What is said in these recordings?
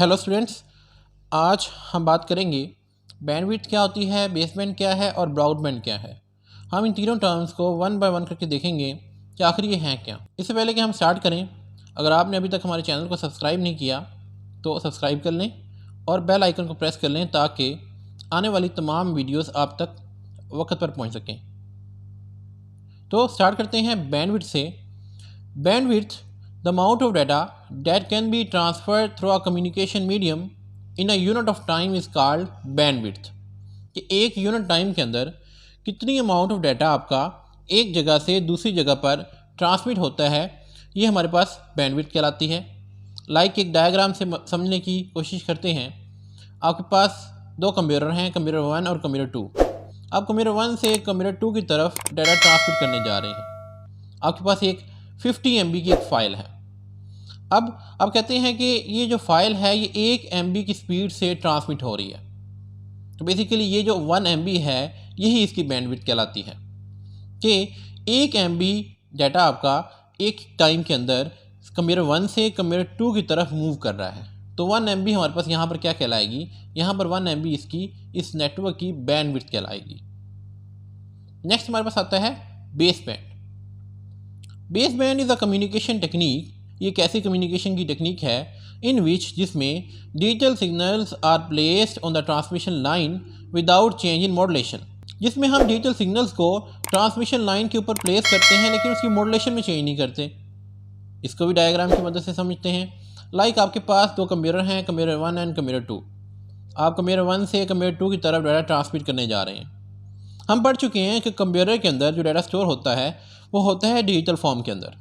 Hello students, आज हम बात करेंगे बैंडविड्थ क्या होती है, बेसबैंड क्या है और ब्रॉडबैंड क्या है। हम इन तीनों टर्म्स को वन बाय वन करके देखेंगे कि आखिर ये हैं क्या। इससे पहले कि हम स्टार्ट करें, अगर आपने अभी तक हमारे चैनल को सब्सक्राइब नहीं किया तो सब्सक्राइब कर लें और बेल आइकन को प्रेस कर लें ताकि आने वाली तमाम वीडियोस आप तक वक्त पर पहुंच सकें। तो स्टार्ट करते हैं बैंडविड्थ से। Bandwidth, the amount of data that can be transferred through a communication medium in a unit of time is called bandwidth। कि एक यूनिट टाइम के अंदर कितनी अमाउंट ऑफ डाटा आपका एक जगह से दूसरी जगह पर ट्रांसमिट होता है, ये हमारे पास बैंडविड्थ कहलाती है। एक डायग्राम से समझने की कोशिश करते हैं। आपके पास दो कंप्यूटर हैं, कंप्यूटर 1 और कंप्यूटर 2। आप कंप्यूटर 1 से कंप्यूटर 2 की तरफ डाटा ट्रांसमिट करने जा रहे हैं। आपके पास एक 50 MB की एक फ़ाइल है। अब आप कहते हैं कि ये जो फ़ाइल है ये 1 MB की स्पीड से ट्रांसमिट हो रही है। तो बेसिकली ये जो 1 MB है यही इसकी बैंडविड्थ कहलाती है कि 1 MB डाटा आपका एक टाइम के अंदर कंप्यूटर 1 से कंप्यूटर 2 की तरफ मूव कर रहा है। तो 1 MB हमारे पास यहाँ पर क्या कहलाएगी, यहाँ पर 1 MB इसकी इस नेटवर्क की बैंडविड्थ कहलाएगी। नेक्स्ट हमारे पास आता है base band. Base band is a communication technique. ये एक ऐसी कम्युनिकेशन की टेक्निक है इन विच जिसमें digital signals are placed on the transmission line without change in modulation. जिसमें हम डिजिटल सिग्नल्स को ट्रांसमिशन लाइन के ऊपर प्लेस करते हैं लेकिन उसकी मॉड्यूलेशन में चेंज नहीं करते। इसको भी डायग्राम की मदद से समझते हैं। आपके पास दो कंप्यूटर हैं, कंप्यूटर 1 एंड कंप्यूटर 2। आप कंप्यूटर 1 से कंप्यूटर 2 की तरफ डाटा ट्रांसमिट करने जा रहे हैं। हम पढ़ चुके हैं कि कंप्यूटर के अंदर जो डाटा स्टोर होता है वो होता है डिजिटल फॉर्म के अंदर,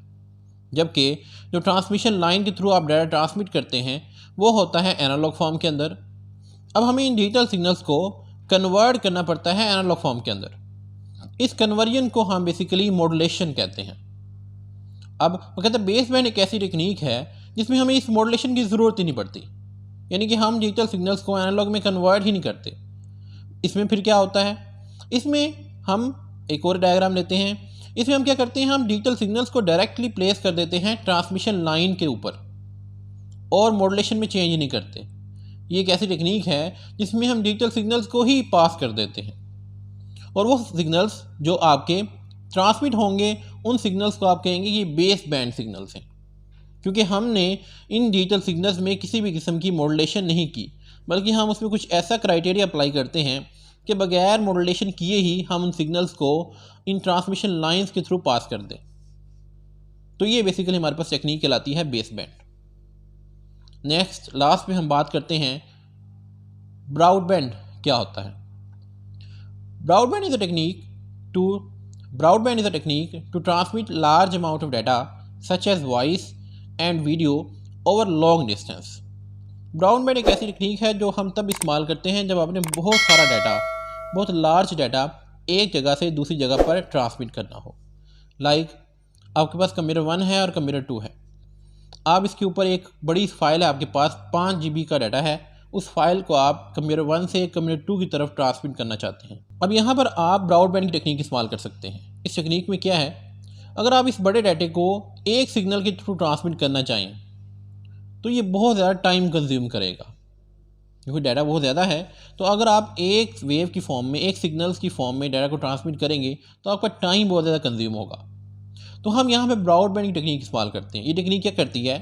जबकि जो ट्रांसमिशन लाइन के थ्रू आप डाटा ट्रांसमिट करते हैं वो होता है एनालॉग फॉर्म के अंदर। अब हमें इन डिजिटल सिग्नल्स को कन्वर्ट करना पड़ता है एनालॉग फॉर्म के अंदर। इस कन्वर्जन को हम बेसिकली मॉड्यूलेशन कहते हैं। अब वो कहते हैं बेस बैंड एक ऐसी टेक्निक है जिसमें हमें इस मॉड्यूलेशन की ज़रूरत ही नहीं पड़ती, यानी कि हम डिजिटल सिग्नल्स को एनालॉग में कन्वर्ट ही नहीं करते। इसमें फिर क्या होता है, इसमें हम एक और डायग्राम लेते हैं। इसमें हम क्या करते हैं, हम डिजिटल सिग्नल्स को डायरेक्टली प्लेस कर देते हैं ट्रांसमिशन लाइन के ऊपर और मॉड्यूलेशन में चेंज नहीं करते। ये एक ऐसी टेक्निक है जिसमें हम डिजिटल सिग्नल्स को ही पास कर देते हैं और वो सिग्नल्स जो आपके ट्रांसमिट होंगे उन सिग्नल्स को आप कहेंगे कि बेस बैंड सिग्नल्स हैं, क्योंकि हमने इन डिजिटल सिग्नल्स में किसी भी किस्म की मॉड्यूलेशन नहीं की, बल्कि हम उसमें कुछ ऐसा क्राइटेरिया अप्लाई करते हैं कि बगैर मॉड्यूलेशन किए ही हम उन सिग्नल्स को इन ट्रांसमिशन लाइंस के थ्रू पास कर दें। तो ये बेसिकली हमारे पास टेक्निक कहलाती है बेस बैंड। नेक्स्ट लास्ट में हम बात करते हैं ब्रॉडबैंड क्या होता है। Broadband is a technique to transmit large amount of data such as voice and video over long distance. Broadband एक ऐसी टेक्निक है जो हम तब इस्तेमाल करते हैं जब आपने बहुत सारा डाटा, बहुत लार्ज डाटा एक जगह से दूसरी जगह पर ट्रांसमिट करना हो। आपके पास कंप्यूटर 1 है और कंप्यूटर 2 है। आप इसके ऊपर एक बड़ी फाइल है, आपके पास 5 GB का डाटा है। उस फाइल को आप कंप्यूटर 1 से कंप्यूटर 2 की तरफ ट्रांसमिट करना चाहते हैं। अब यहाँ पर आप ब्रॉडबैंड की टेक्निक इस्तेमाल कर सकते हैं। इस टेक्निक में क्या है, अगर आप इस बड़े डाटे को एक सिग्नल के थ्रू ट्रांसमिट करना चाहें तो ये बहुत ज़्यादा टाइम कंज्यूम करेगा, क्योंकि डाटा बहुत ज़्यादा है। तो अगर आप एक वेव की फॉर्म में, एक सिग्नल्स की फॉर्म में डाटा को ट्रांसमिट करेंगे तो आपका टाइम बहुत ज़्यादा कंज्यूम होगा। तो हम यहाँ पे ब्रॉडबैंड की टेक्निक इस्तेमाल करते हैं। ये टेक्निक क्या करती है,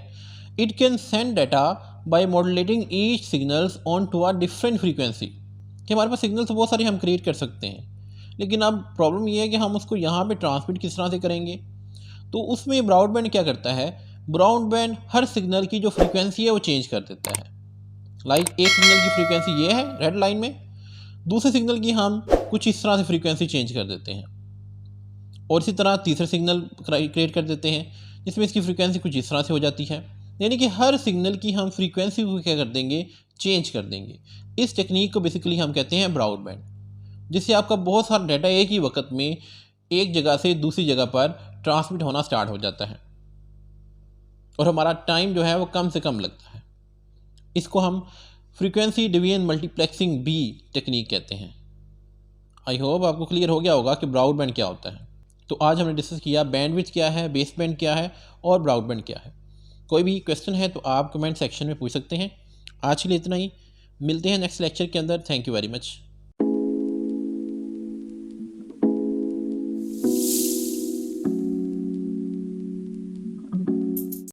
it can send data by modulating each signals on to a different frequency. कि हमारे पास सिग्नल्स बहुत सारे हम क्रिएट कर सकते हैं, लेकिन अब प्रॉब्लम ये है कि हम उसको यहाँ पर ट्रांसमिट किस तरह से करेंगे। तो उसमें ब्रॉडबैंड क्या करता है, ब्रॉडबैंड हर सिग्नल की जो फ्रीक्वेंसी है वो चेंज कर देता है। एक सिग्नल की फ्रीक्वेंसी ये है रेड लाइन में, दूसरे सिग्नल की हम कुछ इस तरह से फ्रीक्वेंसी चेंज कर देते हैं और इसी तरह तीसरे सिग्नल क्रिएट कर देते हैं जिसमें इसकी फ्रीक्वेंसी कुछ इस तरह से हो जाती है। यानी कि हर सिग्नल की हम फ्रीक्वेंसी को क्या कर देंगे, चेंज कर देंगे। इस टेक्निक को बेसिकली हम कहते हैं ब्रॉडबैंड, जिससे आपका बहुत सारा डाटा एक ही वक्त में एक जगह से दूसरी जगह पर ट्रांसमिट होना स्टार्ट हो जाता है और हमारा टाइम जो है वो कम से कम लगता है। इसको हम frequency division multiplexing B technique कहते हैं। आई होप आपको क्लियर हो गया होगा कि ब्रॉडबैंड क्या होता है। तो आज हमने डिस्कस किया बैंडविड्थ क्या है, बेस बैंड क्या है और ब्रॉडबैंड क्या है। कोई भी क्वेश्चन है तो आप कमेंट सेक्शन में पूछ सकते हैं आज के लिए इतना ही, मिलते हैं नेक्स्ट लेक्चर के अंदर। Thank you very much.